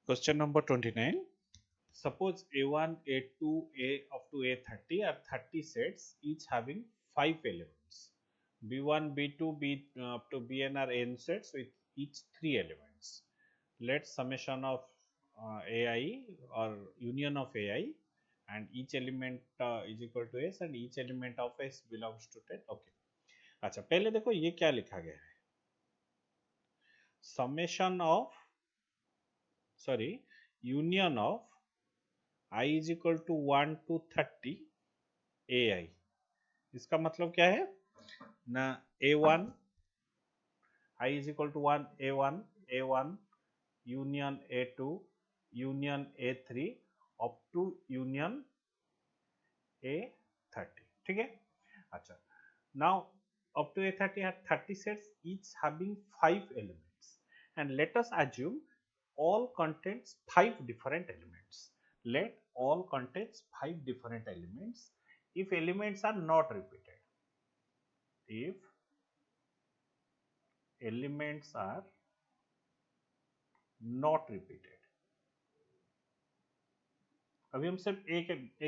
Question number 29. Suppose A1, A2, A up to A30 are 30 sets, each having 5 elements. B1, B2, B up to Bn are n sets with each 3 elements. Let summation of AI or union of AI and each element is equal to S and each element of S belongs to 10. Okay. अच्छा पहले देखो ये क्या लिखा गया है, summation of union of I is equal to 1 to 30 AI. इसका मतलब क्या है ना, A1 I is equal to 1 A1 union A2 union A3 up to union A30. ठीक है. अच्छा, now up to A30 are 30 sets each having 5 elements and let us assume all contains 5 different elements. Let all contains 5 different elements if elements are not repeated. If elements are not repeated. अभी हम सिर्फ एक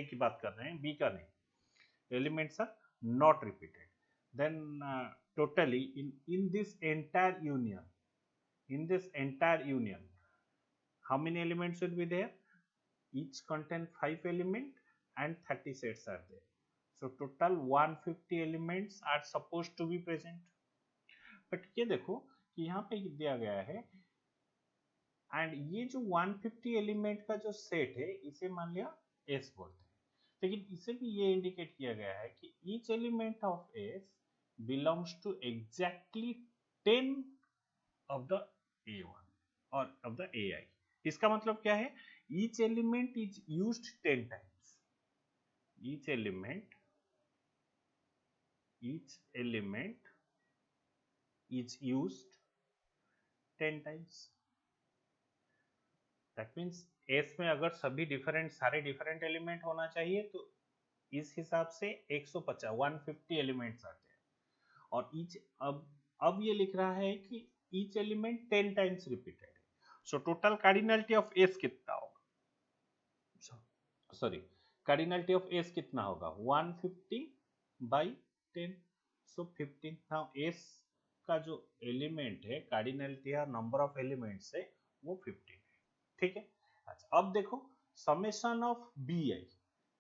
की बात कर रहे हैं, B का नहीं. Elements are not repeated, then totally in this entire union how many elements will be there? Each contain 5 element and 30 sets are there, so total 150 elements are supposed to be present. But ये देखो कि यहाँ पे दिया गया है and ये जो 150 एलिमेंट का जो सेट है इसे मान लिया एस बोलते हैं, लेकिन इसे भी ये इंडिकेट किया गया है कि each element of S belongs to exactly 10 of the A1 और ऑफ द AI. इसका मतलब क्या है, each element is used 10 times. Each element is used 10 times. That means S में अगर सभी सारे डिफरेंट एलिमेंट होना चाहिए तो इस हिसाब से 150 150 एलिमेंट्स आते हैं. और ईच अब ये लिख रहा है कि ईच एलिमेंट 10 टाइम्स रिपीटेड है, so total cardinality of S कितना होगा, कार्डिनलिटी ऑफ S कितना होगा 150 बाई 10, सो 15. नाउ S का जो एलिमेंट है कार्डिनलिटी या नंबर ऑफ एलिमेंट्स है वो 15 है. ठीक है. अच्छा अब देखो समेशन ऑफ BI,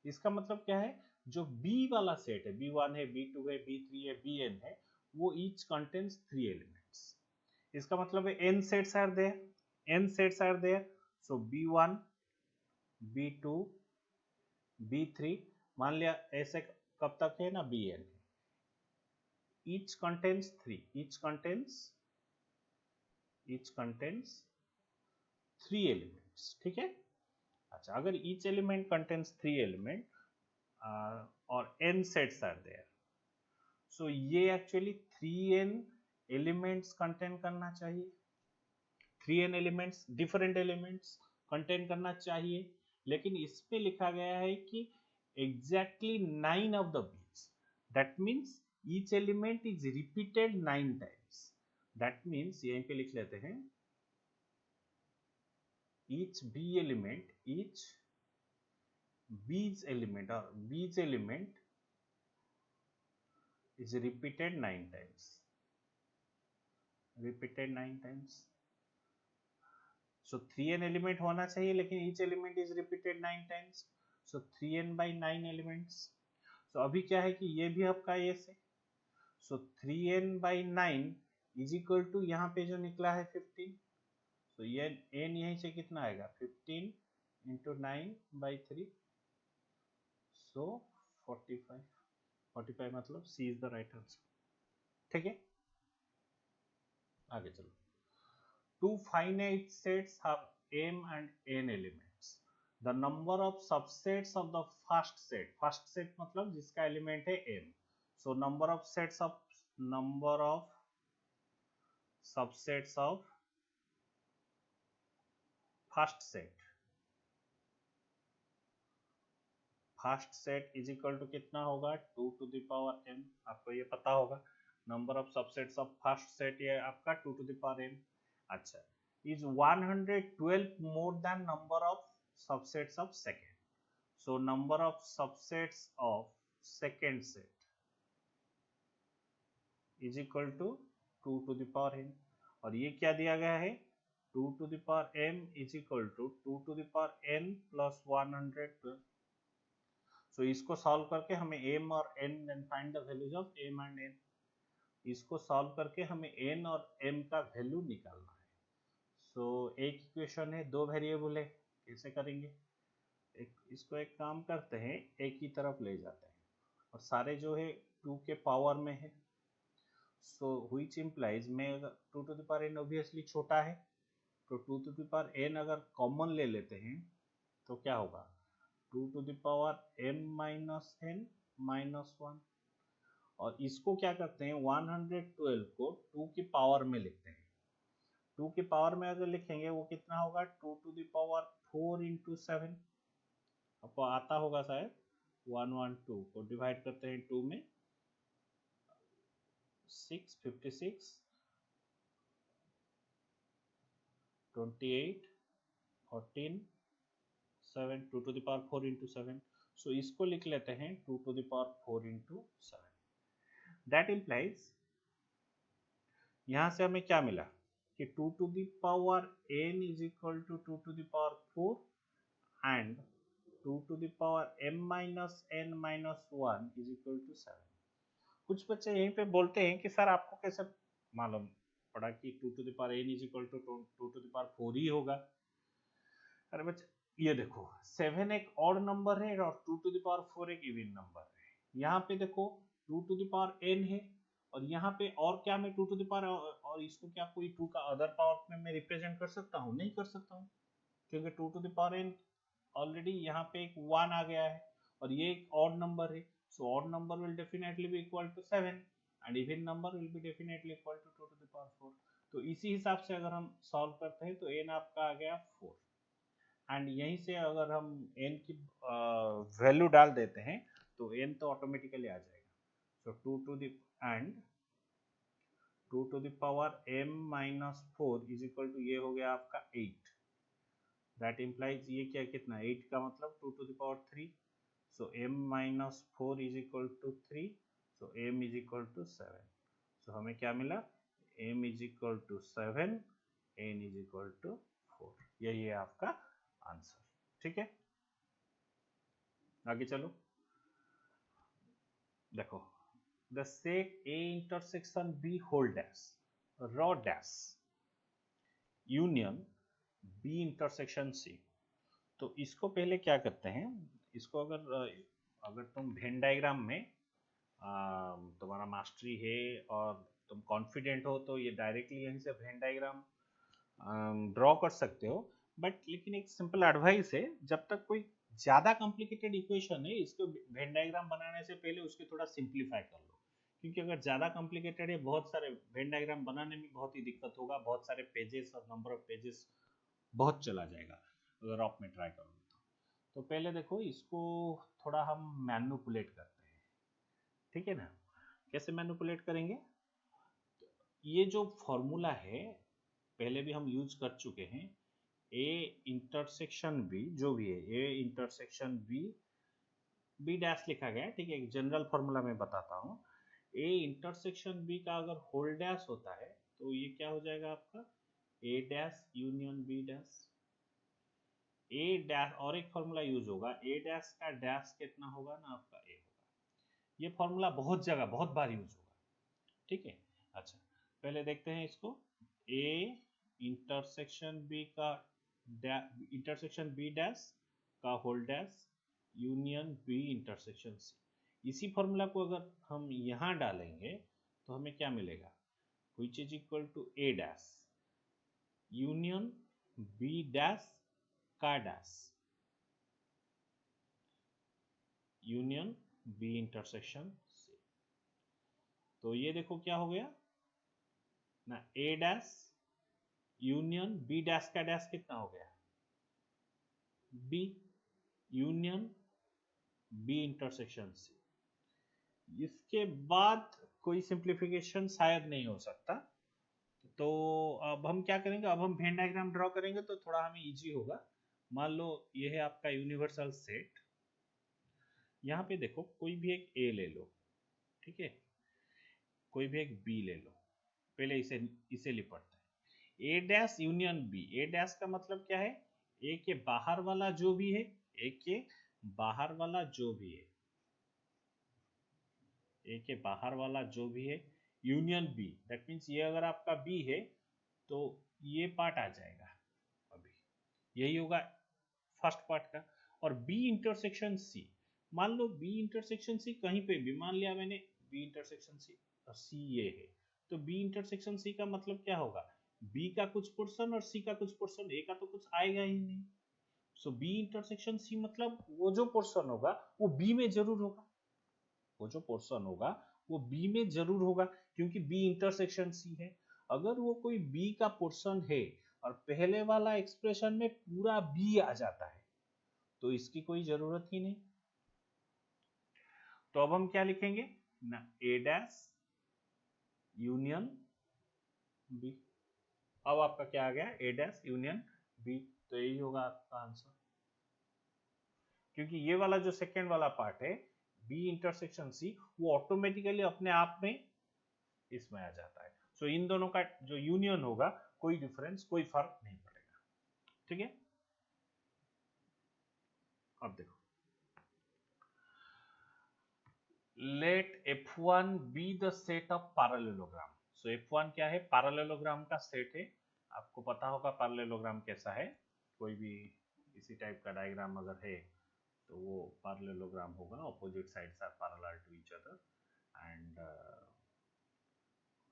इसका मतलब क्या है, जो B वाला सेट है, B1 है, B2 है, B3 है, Bn है, वो ईच कंटेन्स 3 एलिमेंट्स. इसका मतलब है n sets are there, so B1 B2 B3 मान लिया ऐसे कब तक है ना Bn है. each contains 3 elements. ठीक है. अच्छा अगर each element contains 3 element और n sets are there, so ये एक्चुअली 3n एलिमेंट्स कंटेन करना चाहिए. 3n elements different elements contain करना चाहिए, लेकिन इसमें लिखा गया है कि exactly 9 of the beats. That means each element is repeated 9 times. That means यहीं पे लिख लेते हैं each B's element is repeated 9 times. So 3n element होना चाहिए, लेकिन each element is repeated 9 times. So 3n by 9 elements. So अभी क्या है कि ये भी आपका S है, so 3n by 9 is equal to यहाँ पे जो निकला है 15. so ये n यहीं से कितना आएगा 15 into 9 by 3, so 45 मतलब C is the right answer. ठीक है. आगे चलो. Two finite sets have m and n elements. The number of subsets of the first set मतलब जिसका एलिमेंट है m. So number of subsets of first set is equal to कितना होगा 2 to the power m. आपको ये पता होगा number of subsets of first set ये आपका 2 to the power m. अच्छा is 112 more than number of subsets of second. So number of subsets of second set is equal to 2 to the power n, और ये क्या दिया गया है 2 to the power m is equal to 2 to the power n plus 112. So इसको solve करके हमें m और n then find the values of m and n. इसको सॉल्व करके हमें n और m का वैल्यू निकालना है. सो एक इक्वेशन है, दो वेरिएबल है, कैसे करेंगे? इसको एक काम करते हैं, एक ही तरफ ले जाते हैं और सारे जो है 2 के पावर में है. सो व्हिच इम्प्लाइज में अगर 2 to the power n obviously छोटा है, तो 2 टू द पावर n अगर कॉमन ले लेते हैं तो क्या होगा 2 to the power m minus n minus 1. और इसको क्या करते हैं 112 को 2 की पावर में लिखते हैं. 2 की पावर में अगर लिखेंगे वो कितना होगा 2 टू द पावर 4 इंटू 7. आपको आता होगा शायद 112 को डिवाइड करते हैं 2 में 6 56 28 14 7 2 to the power 4 into 7. So इसको लिख लेते हैं 2 to the power 4 into 7. That implies यहां से हमें क्या मिला कि 2 to the power n is equal to 2 to the power 4 and 2 to the power m minus n minus 1 is equal to 7. कुछ बच्चे यहीं पे बोलते हैं कि सर आपको कैसे मालूम पड़ा कि 2 to the power n is equal to 2 to the power 4 ही होगा? अरे बच्चे ये देखो 7 एक ऑड नंबर है और 2 टू द पावर 4 एक इवन नंबर है. यहाँ पे देखो 2 टू द पावर n है और यहाँ पे और क्या मैं 2 टू द पावर और इसको क्या कोई 2 का अदर पावर में मैं रिप्रेजेंट कर सकता हूँ? नहीं कर सकता हूँ, क्योंकि 2 to the power n already यहाँ पे एक 1 आ गया है और ये एक ऑड नंबर है. So odd number will definitely be equal to 7 and even number will be definitely equal to 2 to the power 4. तो इसी हिसाब से अगर हम सॉल्व करते हैं तो n आपका आ गया 4 एंड यहीं से अगर हम n की वैल्यू डाल देते हैं तो n तो ऑटोमेटिकली आ जाएगा. So 2 to the and 2 to the power m minus 4 is equal to ये हो गया आपका 8. दैट इम्प्लाइज ये क्या कितना 8 का मतलब 2 to the power 3. So m minus 4 is equal to 3. So m is equal to 7. So हमें क्या मिला m is equal to 7 n is equal to 4. यही है आपका आंसर. ठीक है, आगे चलो. देखो the set A intersection B whole dash raw dash union B intersection C. तो इसको पहले क्या करते हैं, इसको अगर तुम वेन डायग्राम में तुम्हारा मास्टरी है और तुम कॉन्फिडेंट हो तो ये डायरेक्टली यहीं से वेन डायग्राम ड्रॉ कर सकते हो. बट लेकिन एक सिंपल एडवाइस है, जब तक कोई ज़्यादा कॉम्प्लिकेटेड इक्वेशन है इसको वेन डायग्राम बनाने से पहले उसके थोड़ा सिंप्लीफाई कर लो, क्योंकि अगर ज़्यादा कॉम्प्लिकेटेड है बहुत सारे वेन डायग्राम बनाने में बहुत ही दिक्कत होगा, बहुत सारे पेजेस और नंबर ऑफ पेजेस बहुत चला जाएगा अगर आप में ट्राई करोगे तो पहले देखो इसको थोड़ा हम मैनिपुलेट करते हैं. ठीक है ना, कैसे मैनिपुलेट करेंगे? ये जो फॉर्मूला है पहले भी हम यूज कर चुके हैं, ए इंटरसेक्शन बी जो भी है A intersection B B dash लिखा गया है. ठीक है, एक जनरल फॉर्मूला मैं बताता हूँ. ए इंटरसेक्शन बी का अगर होल डैश होता है तो ये क्या हो जाएगा आपका ए डैश यूनियन बी डैश. ए डैश और एक फॉर्मूला यूज होगा ए डैश का डैश कितना होगा ना आपका ए होगा. ये फॉर्मूला बहुत जगह बहुत बार यूज होगा. ठीक है, अच्छा पहले देखते हैं इसको. ए इंटरसेक्शन बी का इंटरसेक्शन बी डैश का whole dash union B intersection C. इसी फॉर्मूला को अगर हम यहाँ डालेंगे तो हमें क्या मिलेगा which is equal to A dash union B dash का dash union B intersection C. तो ये देखो क्या हो गया ना A dash union B dash का डैश कितना हो गया B union B intersection C. इसके बाद कोई सिंप्लीफिकेशन शायद नहीं हो सकता, तो अब हम क्या करेंगे, अब हम वेन डायग्राम ड्रॉ करेंगे तो थोड़ा हमें इजी होगा। मान लो ये है आपका यूनिवर्सल सेट, यहाँ पे देखो कोई भी एक ए ले लो, ठीक है, कोई भी एक बी ले लो, पहले इसे इसे लिपटते हैं। ए डैश यूनियन बी, ए डैश का मतलब क्या है, ए के बाहर वाला जो भी है, ए के बाहर वाला जो भी है, ए के बाहर वाला जो भी है, यूनियन बी, दैट मीन्स ये अगर आपका बी है तो ये पार्ट आ जाएगा, अभी यही होगा फर्स्ट पार्ट का। और बी इंटरसेक्शन सी, मान लो बी इंटरसेक्शन सी कहीं पे भी, मान लिया मैंने बी इंटरसेक्शन सी और सी ये है, तो बी इंटरसेक्शन सी का मतलब क्या होगा, बी का कुछ पोर्शन और सी का कुछ पोर्शन, ए का तो कुछ आएगा ही नहीं। सो बी इंटरसेक्शन सी मतलब वो जो पोर्शन होगा वो बी में जरूर होगा, वो जो पोर्शन होगा वो बी में जरूर होगा, क्योंकि बी इंटरसेक्शन सी है। अगर वो कोई बी का पोर्शन है और पहले वाला एक्सप्रेशन में पूरा बी आ जाता है तो इसकी कोई जरूरत ही नहीं। तो अब हम क्या लिखेंगे ना, ए डैश यूनियन बी। अब आपका क्या आ गया, ए डैश यूनियन बी, तो यही होगा आपका आंसर, क्योंकि ये वाला जो सेकेंड वाला पार्ट है बी इंटरसेक्शन सी, वो ऑटोमेटिकली अपने आप में इसमें आ जाता है। सो इन दोनों का जो यूनियन होगा कोई डिफरेंस, कोई फर्क नहीं पड़ेगा, ठीक है। अब देखो, let f1 be the set of parallelogram। So f1 क्या है, पैरेललोग्राम का सेट है। आपको पता होगा पैरेललोग्राम कैसा है, कोई भी इसी टाइप का डायग्राम अगर है तो वो पैरेललोग्राम होगा, opposite sides are parallel to each other and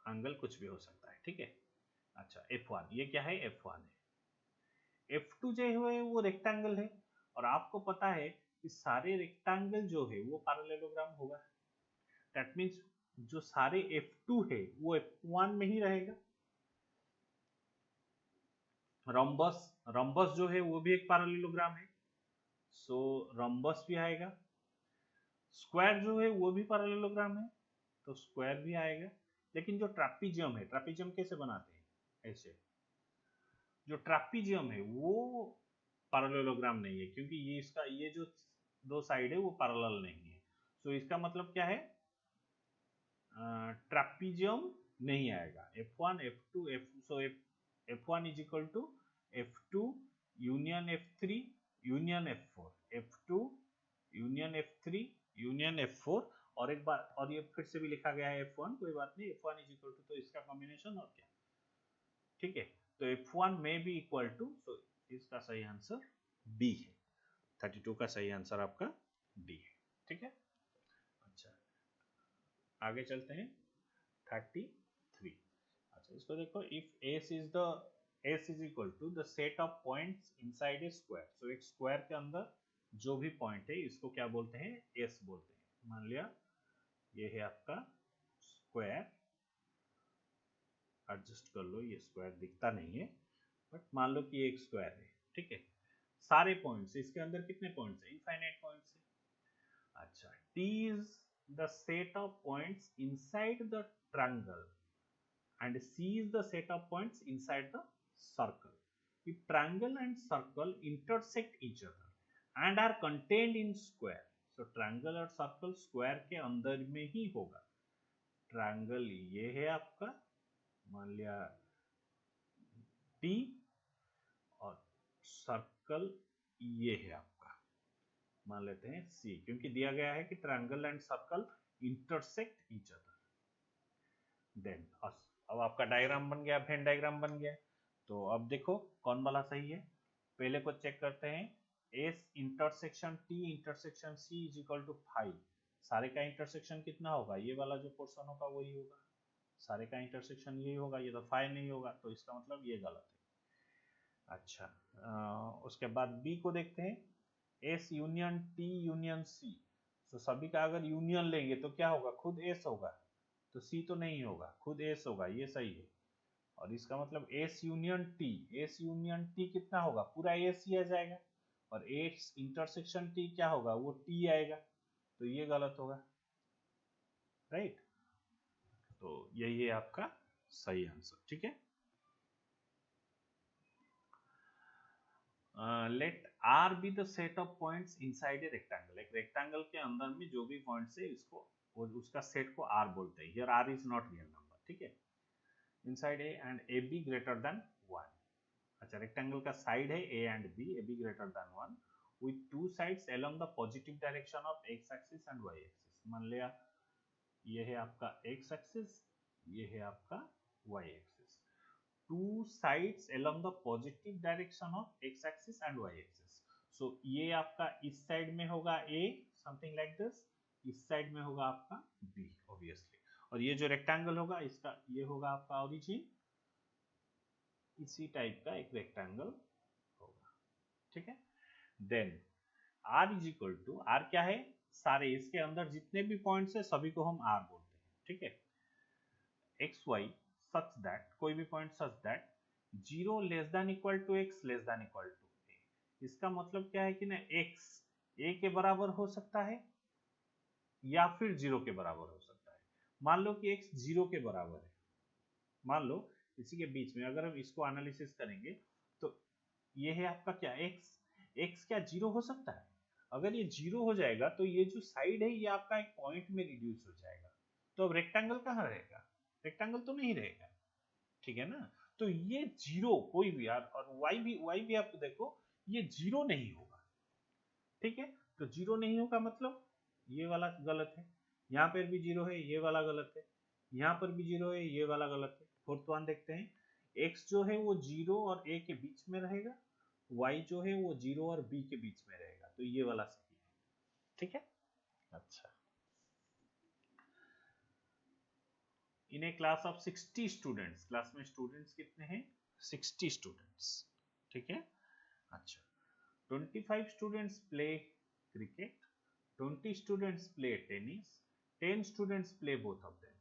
angle कुछ भी हो सकता है, ठीक है। अच्छा f1 ये क्या है, f1 है। f2 जो है वो रेक्टेंगल है, और आपको पता है कि सारे रेक्टेंगल जो है वो पैरेललोग्राम होगा, दैट मीन्स जो सारे f2 है वो f1 में ही रहेगा। रॉम्बस, रॉम्बस जो है वो भी एक पैरेललोग्राम है, सो रॉम्बस भी आएगा। स्क्वायर जो है वो भी पैरेललोग्राम है, तो स्क्वायर भी आएगा। लेकिन जो ट्रापीजियम है, ट्रापीजियम कैसे बनाते हैं, ऐसे, जो ट्रापीजियम है वो पैरेललोग्राम नहीं है, क्योंकि ये इसका ये जो दो साइड है वो पैरेलल नहीं है। सो इसका मतलब क्या है, ट्रापीजियम नहीं आएगा। f1 f2 f, so f1 is equal to f2 union f3 union f4, f2 union f3 union f4, और एक बार और ये फिर से भी लिखा गया है f1, कोई बात नहीं, f1 is equal to, तो इसका कॉम्बिनेशन और क्या, ठीक है। तो f1 में भी इक्वल टू, सो इसका सही आंसर बी है, 32 का सही आंसर आपका बी है, ठीक है। अच्छा आगे चलते हैं 33। अच्छा इसको देखो, if S is the, S is equal to the set of points inside a square. So एक स्क्वायर के अंदर जो भी पॉइंट है इसको क्या बोलते हैं, एस बोलते हैं। मान लिया ये है आपका स्क्वायर, एडजस्ट कर लो, ये स्क्वायर दिखता नहीं है बट मान लो कि एक स्क्वायर है, ठीक है। सारे पॉइंट्स इसके अंदर कितने पॉइंट्स है, इनफाइनाइट पॉइंट्स है। अच्छा T is the set of points inside the triangle and C is the set of points inside the circle. If triangle and circle intersect each other and are contained in square, so triangle और circle square के अंदर में ही होगा। Triangle ये है आपका, मान लिया T, और सर्कल ये है आपका, मान लेते हैं C, क्योंकि दिया गया है कि triangle and circle intersect each other. Then अब आपका डायग्राम बन गया, वेन डायग्राम बन गया। तो अब देखो कौन वाला सही है, पहले को चेक करते हैं। S intersection T intersection C is equal to 5, सारे का इंटरसेक्शन कितना होगा, ये वाला जो पोर्शन होगा वही होगा, सारे का इंटरसेक्शन यही होगा, ये तो 5 नहीं होगा, तो इसका मतलब ये गलत है। अच्छा उसके बाद बी को देखते हैं, S union T union C. तो सभी का अगर यूनियन लेंगे तो क्या होगा, खुद एस होगा, तो सी तो नहीं होगा, खुद एस होगा, ये सही है। और इसका मतलब S union T, S union T कितना होगा, पूरा एस ही आ जाएगा, और एस इंटरसेक्शन टी क्या होगा, वो टी आएगा, तो ये गलत होगा, राइट। तो यही है आपका सही आंसर, ठीक है। Let R be the set of points inside a rectangle. एक रेक्टेंगल के अंदर में जो भी पॉइंट्स है इसको उसका सेट को आर बोलते हैं। Here R is not real number, ठीक है। Inside a and A B greater than 1। अच्छा, रेक्टेंगल का साइड है A and B, A B greater than 1 with two sides along the positive direction of x axis and y axis। मान लिया ये है आपका x axis, ये है आपका y axis। two sides along the positive direction of x axis and y axis। so ये आपका इस साइड में होगा a, something like this, इस साइड में होगा आपका b obviously। और ये जो रेक्टेंगल होगा इसका ये होगा आपका ओरिजिन, इसी टाइप का एक रेक्टेंगल होगा, ठीक है। Then r is equal to, R क्या है, सारे इसके अंदर जितने भी पॉइंट्स है सभी को हम r बोलते हैं, ठीक है। एक्स वाई सच दैट, कोई भी point such that 0 less than equal to x less than equal to a। इसका मतलब क्या है कि ना x a के बराबर हो सकता है या फिर 0 के बराबर हो सकता है। मान लो कि x 0 के बराबर है, मान लो इसी के बीच में अगर हम इसको एनालिसिस करेंगे तो ये है आपका क्या x क्या 0 हो सकता है। अगर ये 0 हो जाएगा तो ये जो साइड है ये आपका एक पॉइंट में रिड्यूस हो जाएगा। तो अब रेक्टेंगल कहाँ रहेगा, रेक्टेंगल तो नहीं रहेगा, ठीक है ना। तो ये 0 कोई भी यार, और y भी आप देखो ये 0 नहीं होगा, ठीक है। तो 0 नहीं होगा मतलब ये वाला गलत है, यहाँ पर भी 0 है, ये वाला गलत है, यहाँ पर भी 0 है, ये वाला गलत है। फोर्थ वन देखते हैं, x जो है वो 0 और a के बीच में रहेगा, y जो है वो 0 और b के बीच में रहेगा, तो ये वाला सही है, ठीक है। अच्छा, in a class of 60 students, class में स्टूडेंट्स कितने हैं, 60 स्टूडेंट्स, ठीक है। अच्छा, 25 students play cricket, 20 students play tennis, 10 students play both of them,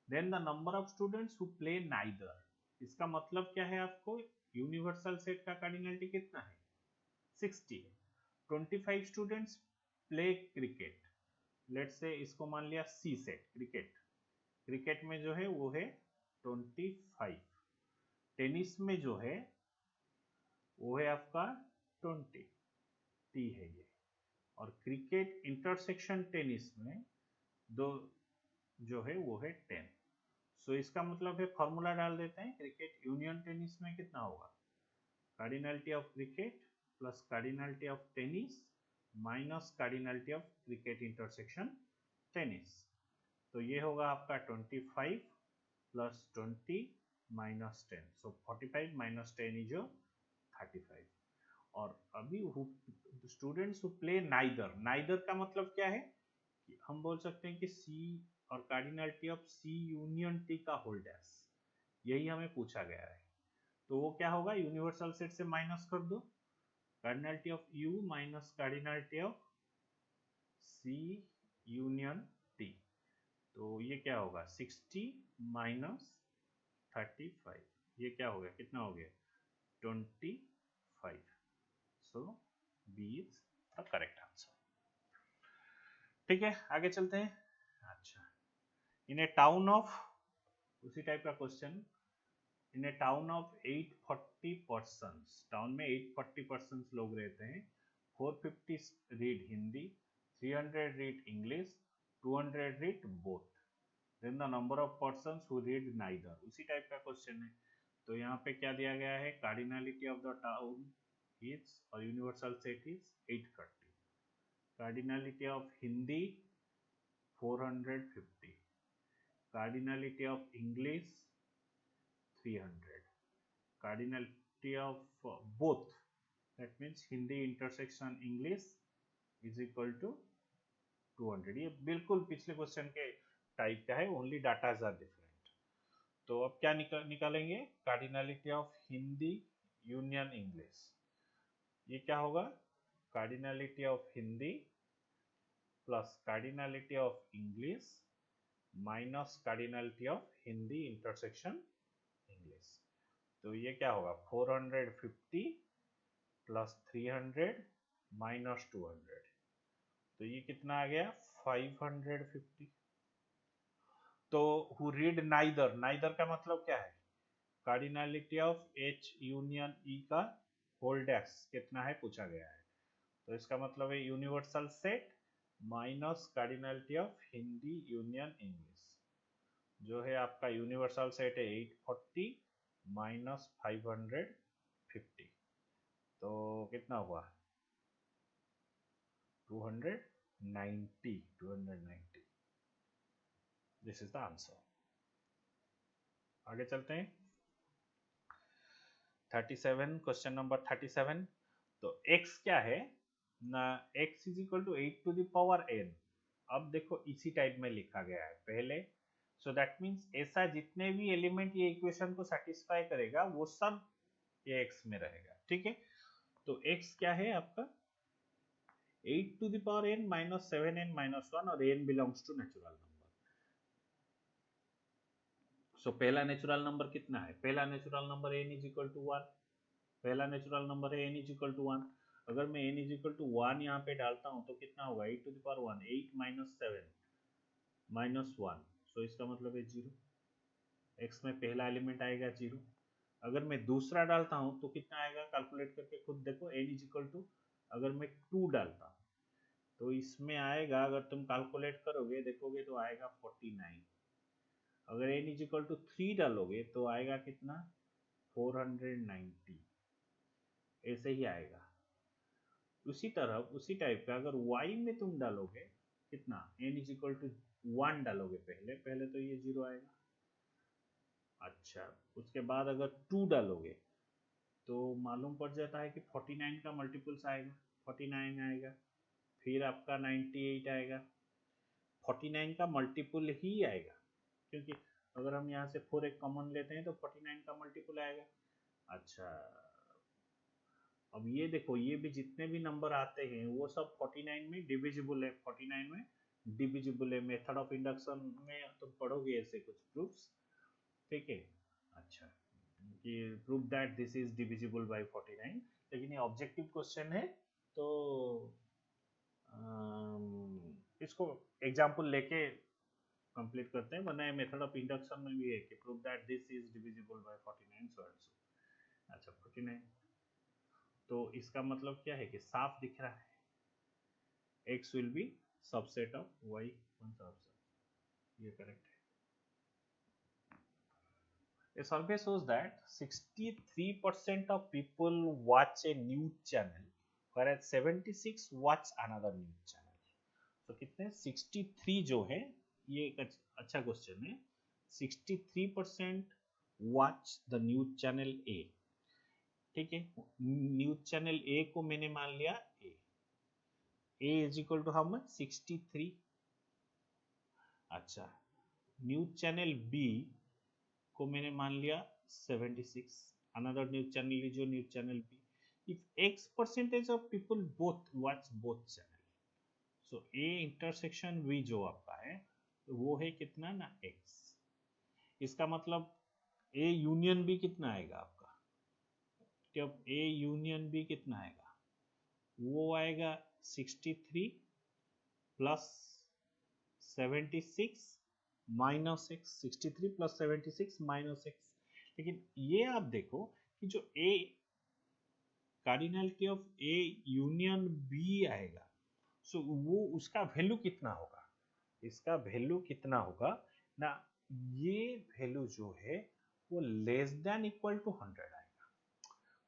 then the number of students who play neither. इसका मतलब क्या है, आपको यूनिवर्सल सेट का कार्डिनलिटी कितना है, 60 है। 25 students play cricket, let's say इसको मान लिया सी सेट क्रिकेट, क्रिकेट में जो है वो है 25, टेनिस में जो है वो है आपका 20, टी है ये, और क्रिकेट इंटरसेक्शन टेनिस में दो जो है वो है 10। सो इसका मतलब है फॉर्मूला डाल देते हैं, क्रिकेट यूनियन टेनिस में कितना होगा, cardinality of cricket plus cardinality of tennis minus cardinality of cricket intersection tennis. तो ये होगा आपका 25 plus 20 minus 10, so 45 minus 10 is 35। और अभी students who play neither, neither का मतलब क्या है कि हम बोल सकते हैं कि सी और cardinality of C union T का होल डैश, यही हमें पूछा गया है। तो वो क्या होगा, यूनिवर्सल सेट से माइनस कर दो, cardinality of U minus cardinality of C union T, तो ये क्या होगा 60 माइनस 35, ये क्या हो गया, कितना हो गया 25। So B is the correct answer, ठीक है। आगे चलते हैं। अच्छा, इन ए टाउन ऑफ, उसी टाइप का question, in a town of 840 persons, town में 840 पर्सन्स लोग रहते हैं, 450 read Hindi, 300 read English, 200 read both, then the number of persons who read neither. उसी टाइप का क्वेश्चन है। तो यहाँ पे क्या दिया गया है, cardinality of the town is और universal set is 840, cardinality of Hindi 450, cardinality of English 300, cardinality of both, that means Hindi intersection English is equal to 200। ये बिल्कुल पिछले क्वेश्चन के टाइप का है, ओनली डाटाज आर डिफरेंट। तो अब क्या निकालेंगे, cardinality of Hindi union English, ये क्या होगा, cardinality of Hindi plus cardinality of English minus cardinality of Hindi intersection English. तो ये क्या होगा 450 प्लस 300 माइनस 200, तो ये कितना आ गया 550। तो हु रीड नाइदर, नाइदर का मतलब क्या है, कार्डिनलिटी ऑफ एच यूनियन ई का होल डैश कितना है पूछा गया है, तो इसका मतलब है universal set minus cardinality of Hindi union English, जो है आपका यूनिवर्सल सेट है 840 माइनस 550, तो कितना हुआ 290, 290। This is the answer. आगे चलते हैं 37, क्वेश्चन नंबर 37। तो x क्या है ना, x is equal to 8 to the power n। अब देखो इसी टाइप में लिखा गया है पहले, सो दैट मीन्स ऐसा जितने भी एलिमेंट ये इक्वेशन को सेटिस्फाई करेगा वो सब ये x में रहेगा, ठीक है। तो x क्या है आपका 8 to the power n minus 7n minus 1, और n belongs to natural number. So पहला नेचुरल नंबर कितना है, पहला natural number n is equal to 1, पहला नेचुरल नंबर है n इज इक्वल टू 1। अगर मैं n इज इक्वल टू 1 यहाँ पे डालता हूँ तो कितना होगा 8 to the power 1, 8 minus 7 minus 1, so इसका मतलब है 0। x में पहला एलिमेंट आएगा 0। अगर मैं दूसरा डालता हूँ तो कितना आएगा, कैलकुलेट करके खुद देखो, n इज इक्वल टू, अगर मैं 2 डालता हूँ तो इसमें आएगा, अगर तुम कैलकुलेट करोगे देखोगे तो आएगा 49। अगर n इज इक्वल टू 3 डालोगे तो आएगा कितना 490, ऐसे ही आएगा। उसी तरह उसी टाइप का अगर y में तुम डालोगे कितना, n इज इक्वल टू 1 डालोगे, पहले पहले तो ये 0 आएगा। अच्छा, उसके बाद अगर 2 डालोगे तो मालूम पड़ जाता है कि 49 का मल्टीपल्स आएगा, 49 आएगा, फिर आपका 98 आएगा, 49 का मल्टीपल ही आएगा, क्योंकि अगर हम यहाँ से 4 एक कॉमन लेते हैं तो 49 का मल्टीपल आएगा। अच्छा, अब ये देखो ये भी जितने भी नंबर आते हैं वो सब 49 में डिविजिबल है, 49 में डिविजिबल है। मेथड ऑफ इंडक्शन में तुम पढ़ोगे ऐसे कुछ प्रूफ्स, ठीक है। अच्छा, कि prove that this is divisible by 49, लेकिन ये ऑब्जेक्टिव क्वेश्चन है तो इसको एग्जाम्पल लेके कंप्लीट करते हैं, वरना मेथड ऑफ इंडक्शन में भी है कि prove that this is divisible by 49 so and so. अच्छा 49, तो इसका मतलब क्या है कि साफ दिख रहा है x will be subset of y, कौन सा ऑप्शन, ये करेक्ट है। A survey shows that 63% of people watch a news channel whereas 76 watch another news channel। तो कितने 63 जो है, ये एक अच्छा क्वेश्चन है। 63% watch the news channel A, ठीक है। न्यूज चैनल ए को मैंने मान लिया A is equal to how much 63। अच्छा, न्यूज चैनल बी को मैंने मान लिया 76, another news channel is your news channel B. If x percentage of people both watch both channel, so A intersection B जो आपका है वो है कितना ना x, इसका मतलब ए यूनियन बी कितना आएगा आपका, जब ए यूनियन बी कितना आएगा, वो आएगा 63 plus 76 minus X, 63 plus 76 minus X. लेकिन ये आप देखो कि जो A cardinality of A union B आएगा, सो वो उसका वैल्यू कितना होगा, इसका वैल्यू कितना होगा ना, ये वैल्यू जो है वो लेस देन इक्वल टू 100 आएगा।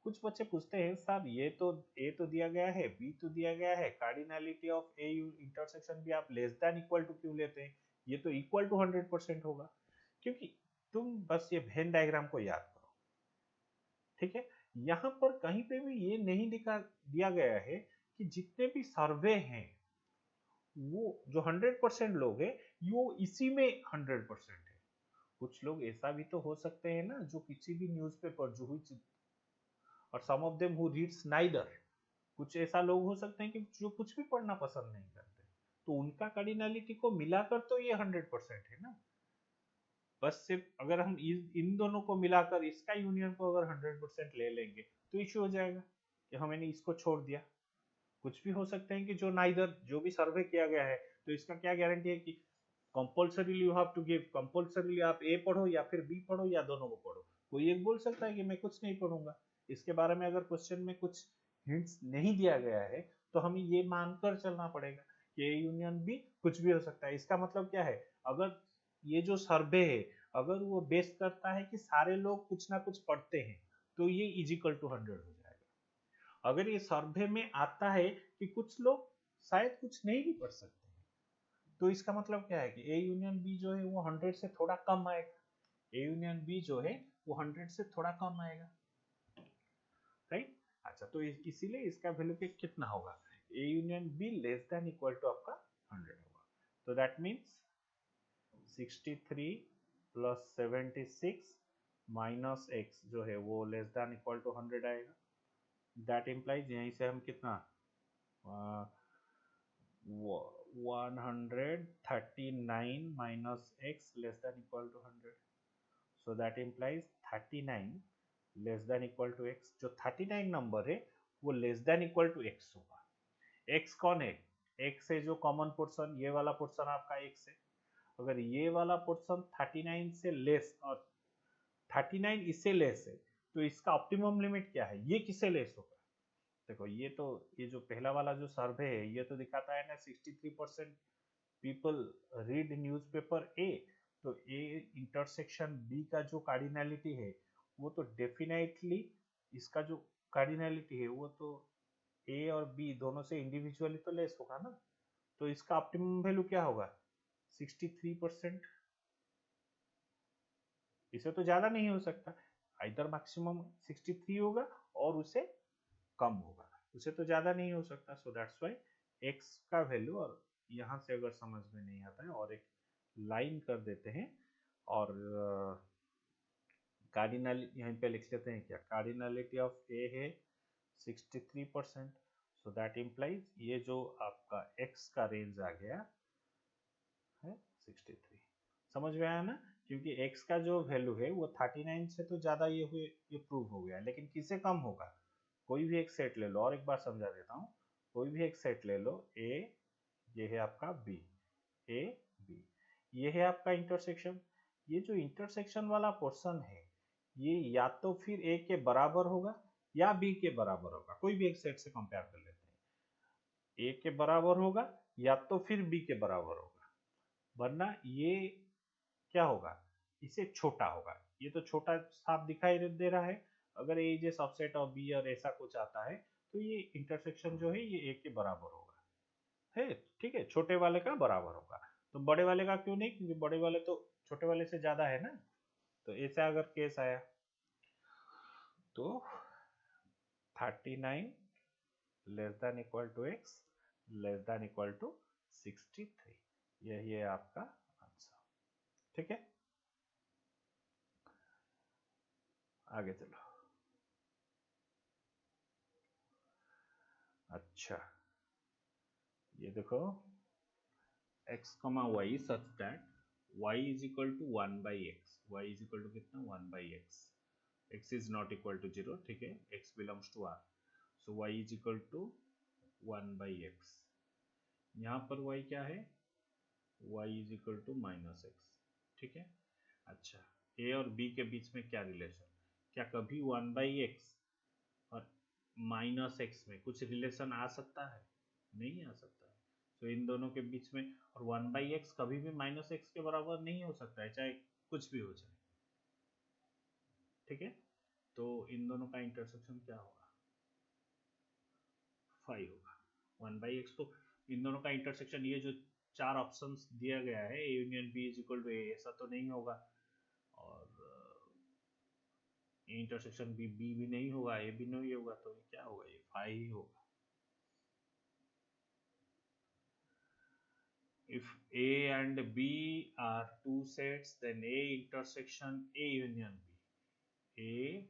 कुछ बच्चे पूछते हैं साहब ये तो ए तो दिया गया है, बी तो दिया गया है, कार्डिनलिटी ऑफ ए इंटरसेक्शन भी आप लेस देन इक्वल टू क्यों लेते हैं, ये तो इक्वल टू 100% होगा। क्योंकि तुम बस ये वेन डायग्राम को याद करो, ठीक है। यहाँ पर कहीं पे भी ये नहीं दिया गया है कि जितने भी सर्वे हैं वो जो 100% लोग हैं वो इसी में 100% है। कुछ लोग ऐसा भी तो हो सकते हैं ना जो किसी भी न्यूज़पेपर जो हुई, और some of them who reads neither, कुछ ऐसा लोग हो सकते हैं कि जो कुछ भी पढ़ना पसंद नहीं करते, तो उनका कार्डिनलिटी को मिलाकर तो ये 100% है ना। बस सिर्फ अगर हम इन दोनों को मिलाकर इसका यूनियन को अगर 100% ले लेंगे तो इश्यू हो जाएगा कि हमने इसको छोड़ दिया। कुछ भी हो सकते हैं कि जो नाइदर, जो भी सर्वे किया गया है, तो इसका क्या गारंटी है कि compulsorily you have to give, compulsorily आप ए पढ़ो या फिर बी पढ़ो या दोनों को पढ़ो। कोई एक बोल सकता है कि मैं कुछ नहीं पढ़ूंगा, इसके बारे में अगर क्वेश्चन में कुछ हिंट्स नहीं दिया गया है तो हमें ये मानकर चलना पड़ेगा कि ए यूनियन बी कुछ भी हो सकता है। इसका मतलब क्या है, अगर ये जो सर्वे है अगर वो बेस करता है कि सारे लोग कुछ ना कुछ पढ़ते हैं तो ये इजिकल टू 100 हो जाएगा। अगर ये सर्वे में आता है कि कुछ लोग शायद कुछ नहीं भी पढ़ सकते हैं तो इसका मतलब क्या है कि ए यूनियन बी जो है वो 100 से थोड़ा कम आएगा। ए यूनियन बी जो है वो 100 से थोड़ा कम आएगा, राइट। अच्छा, तो इसीलिए इसका वैल्यू कितना होगा, A union B less than equal to आपका 100 होगा। तो that means 63 plus 76 minus X जो है वो लेस देन इक्वल टू 100 आएगा। दैट इम्प्लाइज यहीं से हम कितना 139 minus x less than equal to 100. So that implies 39 less than equal to x. जो 39 नंबर है वो less than equal to x होगा। x कौन है, x है जो कॉमन पोर्शन, ये वाला पोर्शन आपका x है। अगर ये वाला पोर्शन 39 से लेस और 39 इससे लेस है तो इसका ऑप्टिमम लिमिट क्या है, ये किससे लेस होगा। देखो ये जो पहला वाला जो सर्वे है ये तो दिखाता है ना 63% पीपल रीड न्यूज़पेपर ए, तो ए इंटरसेक्शन बी का जो कार्डिनलिटी है वो तो डेफिनेटली इसका जो कार्डिनलिटी है वो तो ए और बी दोनों से इंडिविजुअली तो लेस होगा ना। तो इसका ऑप्टिमम वैल्यू क्या होगा 63%। इसे तो ज्यादा नहीं हो सकता, इधर मैक्सिमम 63 होगा और उसे कम होगा, उसे तो ज्यादा नहीं हो सकता। सो दैट्स व्हाई एक्स का वैल्यू, और यहाँ से अगर समझ में नहीं आता है और एक लाइन कर देते हैं और कार्डिनलिटी यहीं पे लिख लेते हैं, क्या कार्डिनलिटी ऑफ ए है 63%। सो दैट इम्प्लाइज ये जो आपका एक्स का रेंज आ गया है 63। समझ में आया ना, क्योंकि x का जो वैल्यू है वो 39 से तो ज्यादा ये प्रूव हो गया, लेकिन किससे कम होगा। कोई भी एक सेट ले लो, और एक बार समझा देता हूँ, कोई भी एक सेट ले लो a, ये है आपका b, a b, ये है आपका इंटरसेक्शन। ये जो इंटरसेक्शन वाला पोर्शन है ये या तो फिर a के बराबर होगा या b के बराबर होगा। कोई भी एक सेट से कंपेयर कर लेते हैं, a के बराबर होगा या तो फिर b के बराबर होगा, वरना ये क्या होगा, इसे छोटा होगा। ये तो छोटा साफ दिखाई दे रहा है। अगर ए जे सबसेट ऑफ बी और ऐसा कुछ आता है तो ये इंटरसेक्शन जो है ये ए के बराबर होगा, है ठीक है, छोटे वाले का बराबर होगा। तो बड़े वाले का क्यों नहीं, क्योंकि बड़े वाले तो छोटे वाले से ज्यादा है ना। तो ऐसा अगर केस आया तो 39 less than equal to X less than equal to 63, यही है आपका आंसर। ठीक है, आगे चलो। अच्छा, ये देखो x comma Y such that y is equal to 1 by X, y is equal to कितना 1 by X, x is not equal to 0, ठीक है, x belongs to r। So y is equal to 1 by X, यहाँ पर y क्या है, y is equal to minus X, ठीक है। अच्छा, a और b के बीच में क्या रिलेशन, क्या कभी 1 बाई एक्स और माइनस एक्स में कुछ रिलेशन आ सकता है, नहीं आ सकता है। तो इन दोनों के बीच में, और 1 बाई एक्स कभी भी माइनस एक्स के बराबर नहीं हो सकता है, चाहे कुछ भी हो जाए, ठीक है। तो इन दोनों का इंटरसेक्शन क्या होगा 5 होगा। 1 बाई एक्स, तो इन दोनों का इंटरसेक्शन, ये जो चार ऑप्शंस दिया गया है A union B is equal to A, ऐसा तो नहीं होगा, और इंटरसेक्शन बी भी नहीं होगा, ए भी नहीं होगा, तो क्या होगा, ये 5 ही होगा। If A and B are two sets, then A intersection A union B. A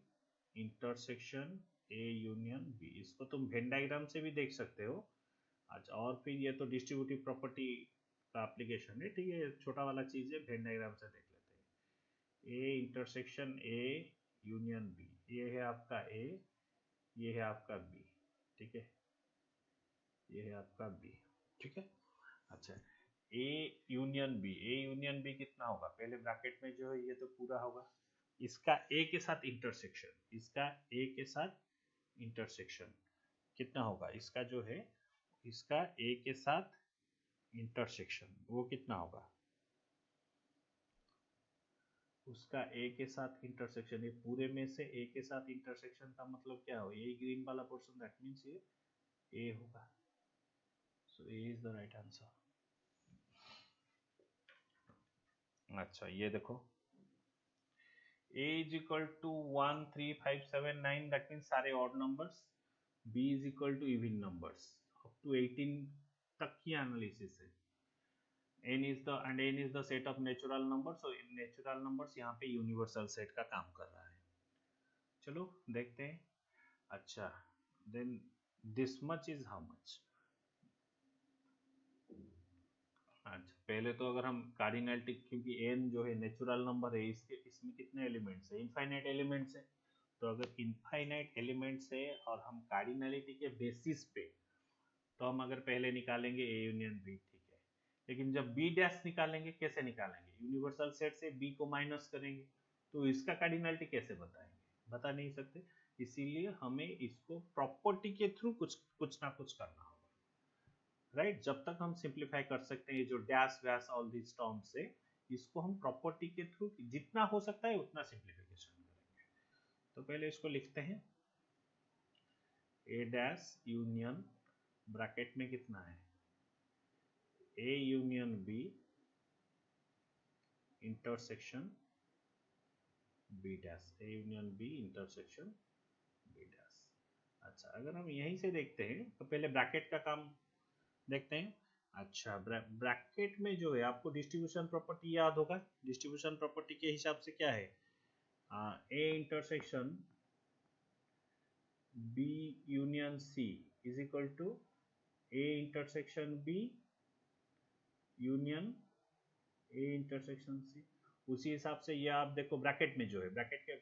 intersection A union B. इसको तुम वेन डायग्राम से भी देख सकते हो। अच्छा, और फिर ये तो डिस्ट्रीब्यूटिव प्रॉपर्टी का एप्लीकेशन है, ठीक है, छोटा वाला चीज है, वेन डायग्राम से देख लेते हैं। A intersection A union B, ये है आपका A, ये है आपका B, ठीक है, ये है आपका B, ठीक है। अच्छा, A union B, A union B कितना होगा, पहले ब्रैकेट में जो है ये तो पूरा होगा, इसका ए के साथ इंटरसेक्शन, इसका ए के साथ इंटरसेक्शन कितना होगा, इसका जो है इसका ए के साथ इंटरसेक्शन वो कितना होगा, उसका ए के साथ इंटरसेक्शन, ये पूरे में से ए के साथ इंटरसेक्शन का मतलब क्या हो, ये ग्रीन वाला पोर्शन, दैट मीन्स ये ए होगा। सो ए इज द राइट आंसर। अच्छा ये देखो, a is equal to 1 3 5 7 9, that means सारे odd numbers, b is equal to even numbers up to 18 तक की एनालिसिस है। n is the set of natural numbers, so natural numbers यहाँ पे universal set का काम कर रहा है। चलो देखते हैं। अच्छा then this much is how much. अच्छा पहले तो अगर हम कार्डिनलिटी, क्योंकि n जो है नेचुरल नंबर है, इसमें कितने एलिमेंट्स है, इनफाइनाइट एलिमेंट्स है, तो अगर इनफाइनाइट एलिमेंट्स है और हम कार्डिनलिटी के बेसिस पे, तो हम अगर पहले निकालेंगे ए यूनियन बी, ठीक है, लेकिन जब बी डैश निकालेंगे, कैसे निकालेंगे, यूनिवर्सल सेट से बी को माइनस करेंगे, तो इसका कार्डिनलिटी कैसे बताएंगे, बता नहीं सकते, इसीलिए हमें इसको प्रॉपर्टी के थ्रू कुछ ना कुछ करना होगा, राइट। जब तक हम सिंप्लीफाई कर सकते हैं, जो dash Vaish all this term से, इसको हम प्रॉपर्टी के थ्रू जितना हो सकता है उतना सिंप्लीफिकेशन करेंगे। तो पहले इसको लिखते हैं, ए डैश यूनियन ब्रैकेट में कितना है, A union B intersection B dash, A union B intersection B dash. अच्छा अगर हम यहीं से देखते हैं तो पहले ब्रैकेट का काम देखते हैं। अच्छा ब्रैकेट में जो है आपको डिस्ट्रीब्यूशन प्रॉपर्टी याद होगा, डिस्ट्रीब्यूशन प्रॉपर्टी के हिसाब से क्या है, A intersection B union C is equal to A intersection B union A intersection C. उसी हिसाब से ये आप देखो ब्रैकेट में जो है, ब्रैकेट के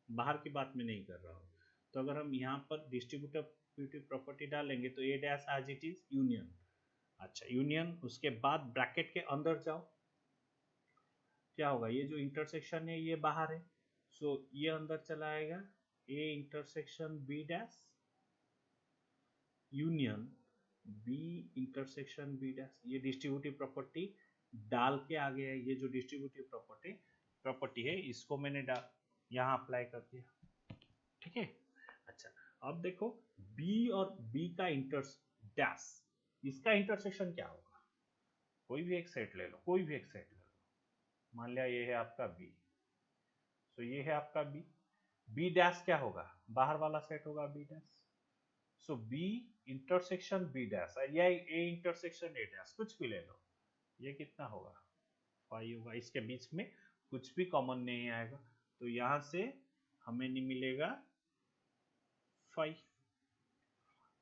बाहर की बात में नहीं कर रहा हूँ, तो अगर हम यहाँ पर डिस्ट्रीब्यूटिव प्रॉपर्टी डालेंगे तो A dash as it is union. अच्छा यूनियन, उसके बाद ब्रैकेट के अंदर जाओ, क्या होगा, ये जो इंटरसेक्शन है ये बाहर है, सो ये अंदर चला आएगा, A intersection B dash union B intersection B dash. ये डिस्ट्रीब्यूटिव प्रॉपर्टी डाल के आ गया है, ये जो डिस्ट्रीब्यूटिव प्रॉपर्टी है इसको मैंने यहाँ अप्लाई कर दिया, ठीक है। अच्छा अब देखो बी और बी का डैश, इसका इंटरसेक्शन क्या होगा, कोई भी एक सेट ले लो, कोई भी एक सेट ले लो, मान लिया ये है आपका बी, तो ये है आपका बी, बी डैश क्या होगा, बाहर वाला सेट होगा बी डैश, सो बी इंटरसेक्शन बी डैश या ए इंटरसेक्शन ए डैश, कुछ भी ले लो, ये कितना होगा 5 होगा, इसके बीच में कुछ भी कॉमन नहीं आएगा, तो यहां से हमें नहीं मिलेगा 5,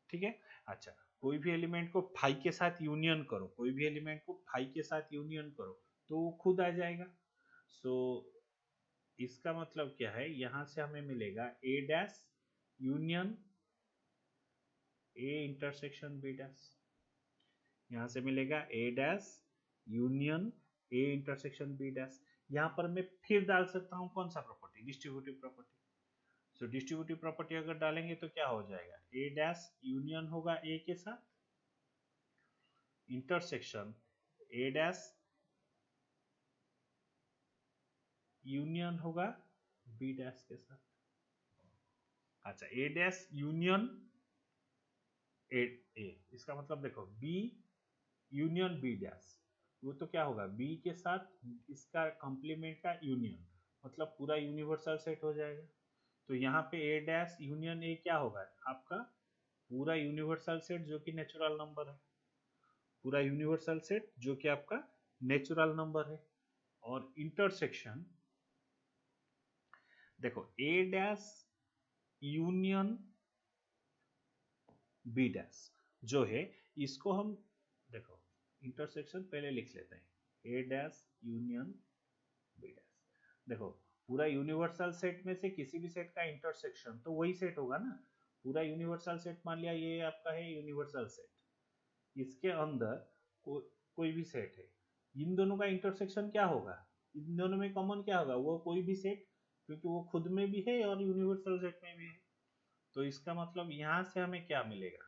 ठीक है। अच्छा कोई भी एलिमेंट को 5 के साथ यूनियन करो, कोई भी एलिमेंट को 5 के साथ यूनियन करो तो वो खुद आ जाएगा, सो इसका मतलब क्या है, यहां से हमें मिलेगा A dash union A intersection B dash, यहां से मिलेगा A dash union A intersection B dash. यहां पर मैं फिर डाल सकता हूं कौन सा property, distributive property, so distributive property अगर डालेंगे तो क्या हो जाएगा, ए डैश यूनियन होगा ए के साथ इंटरसेक्शन ए डैश यूनियन होगा बी डैश के साथ। अच्छा ए डैश यूनियन ए, इसका मतलब देखो बी यूनियन बी डैश, वो तो क्या होगा बी के साथ इसका कॉम्प्लीमेंट का यूनियन, मतलब पूरा यूनिवर्सल सेट हो जाएगा, तो यहाँ पे ए डैश यूनियन ए क्या होगा, आपका पूरा यूनिवर्सल सेट जो कि नेचुरल नंबर है, पूरा यूनिवर्सल सेट जो कि आपका नेचुरल नंबर है, और इंटरसेक्शन देखो ए डैश यूनियन बी डैश जो है, इसको हम देखो इंटरसेक्शन पहले लिख लेते हैं, ए डैश यूनियन बी डैश, देखो पूरा यूनिवर्सल सेट में से किसी भी सेट का इंटरसेक्शन तो वही सेट होगा ना, पूरा यूनिवर्सल सेट मान लिया ये आपका है यूनिवर्सल सेट, इसके अंदर कोई भी सेट है, इन दोनों का इंटरसेक्शन क्या होगा, इन दोनों में कॉमन क्या होगा, वो कोई भी सेट, क्योंकि वो खुद में भी है और यूनिवर्सल सेट में भी है। तो इसका मतलब यहां से हमें क्या मिलेगा,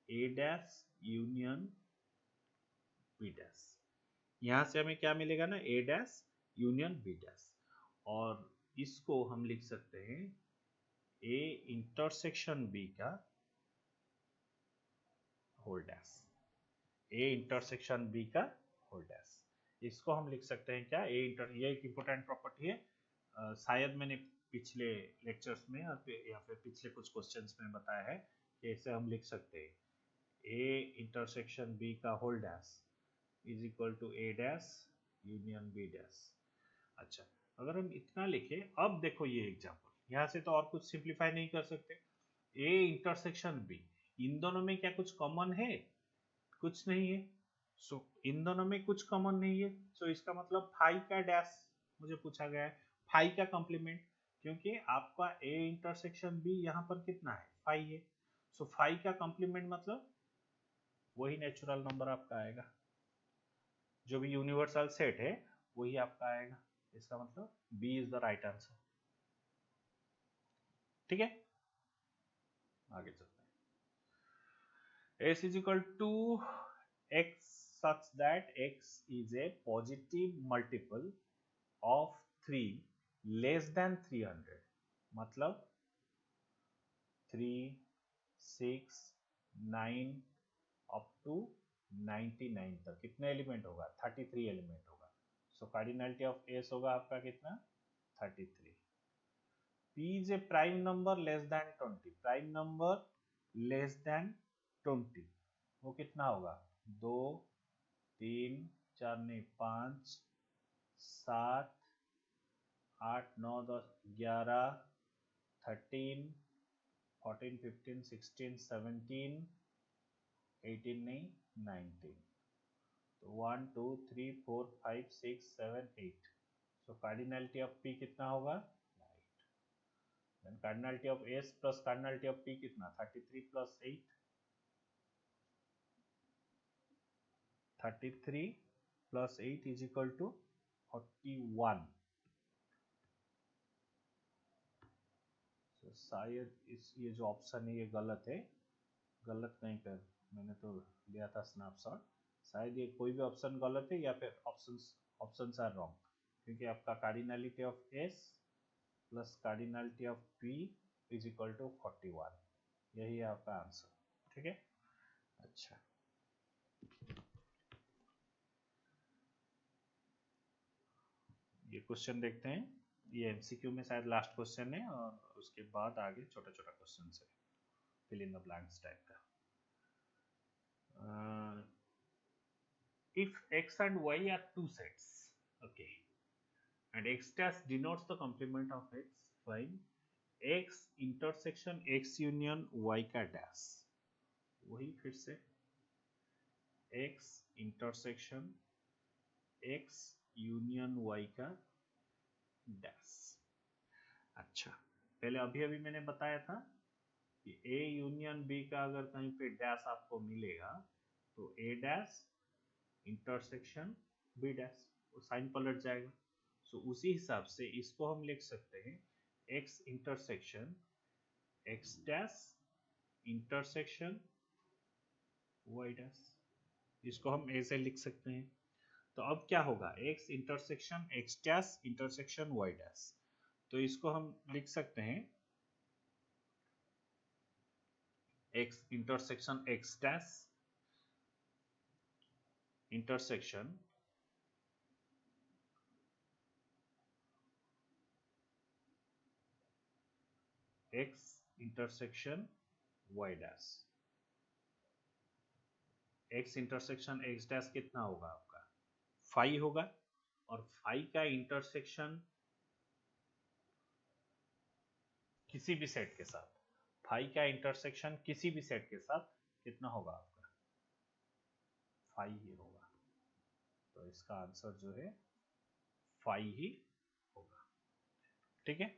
A dash union B dash. यहां से हमें क्या मिलेगा ना, A dash union B dash. और इसको हम लिख सकते हैं ए इंटरसेक्शन बी का whole dash, A intersection B का होल डैश। इसको हम लिख सकते हैं क्या, ये एक इंपॉर्टेंट प्रॉपर्टी है, शायद मैंने पिछले लेक्चर्स में या फिर पिछले कुछ क्वेश्चंस में बताया है कि इसे हम लिख सकते हैं ए इंटरसेक्शन बी का whole dash is equal to A dash union B dash. अच्छा, अगर हम इतना लिखें, अब देखो ये एग्जांपल, यहाँ से तो और कुछ सिंप्लीफाई नहीं कर सकते। ए इंटरसेक्शन बी, इन दोनों में क्या कुछ कॉमन है, कुछ नहीं है। सो इन दोनों में कुछ कॉमन नहीं है, सो इसका मतलब फाई का डैश मुझे पूछा गया है, फाई का कॉम्प्लीमेंट, क्योंकि आपका ए इंटरसेक्शन बी यहाँ पर कितना है, फाई है। सो फाई का कॉम्प्लीमेंट मतलब वही नेचुरल नंबर आपका आएगा, जो भी यूनिवर्सल सेट है वही आपका आएगा। इसका मतलब B is the right answer. ठीक है, आगे चलते हैं। S is equal to x such that x is a positive multiple of 3 less than 300, मतलब 3, 6, 9 अप टू 99 तक कितने एलिमेंट होगा, 33 एलिमेंट होगा। सो कार्डिनलिटी ऑफ एस होगा आपका कितना, 33। P is a prime number less than 20, prime number less than 20, वो कितना होगा, 2, 3, 4 नहीं 5, 7, 8, 9, 10, 11, 13, 14, 15, 16, 17, 18 नहीं 19। तो 1, 2, 3, 4, 5, 6, 7, 8। सो कार्डिनलिटी ऑफ P कितना होगा, then cardinality of S plus cardinality of P कितना, 33 plus 8, 33 plus 8 is equal to 41। so, शायद ये जो ऑप्शन है ये गलत है, गलत नहीं कर, मैंने तो लिया था स्नैपशॉट, शायद ये कोई भी ऑप्शन गलत है या फिर ऑप्शंस आर रॉन्ग, क्योंकि आपका cardinality of S plus cardinality of P is equal to 41, यही है आपका आंसर। ठीक है, अच्छा ये क्वेश्चन देखते हैं, ये एमसीक्यू में शायद लास्ट क्वेश्चन है और उसके बाद आगे छोटा छोटा क्वेश्चन है, fill in the blanks type का। If x and y are two sets, okay, and x dash denotes the complement of x, find x intersection x union y का डैश, वही फिर से x intersection x union y का dash. अच्छा, पहले अभी मैंने बताया था कि A यूनियन B का अगर कहीं पे डैश आपको मिलेगा तो A dash intersection B dash, वो साइन पलट जाएगा। सो उसी हिसाब से इसको हम लिख सकते हैं X intersection X dash intersection Y dash, इसको हम ऐसे लिख सकते हैं। तो अब क्या होगा, X intersection X dash intersection Y dash, तो इसको हम लिख सकते हैं X intersection X dash intersection X intersection Y dash. X intersection X dash कितना होगा आपका, 5 होगा, और 5 का इंटरसेक्शन किसी भी सेट के साथ, 5 का इंटरसेक्शन किसी भी सेट के साथ कितना होगा आपका, 5 ही होगा। तो इसका आंसर जो है 5 ही होगा। ठीक है।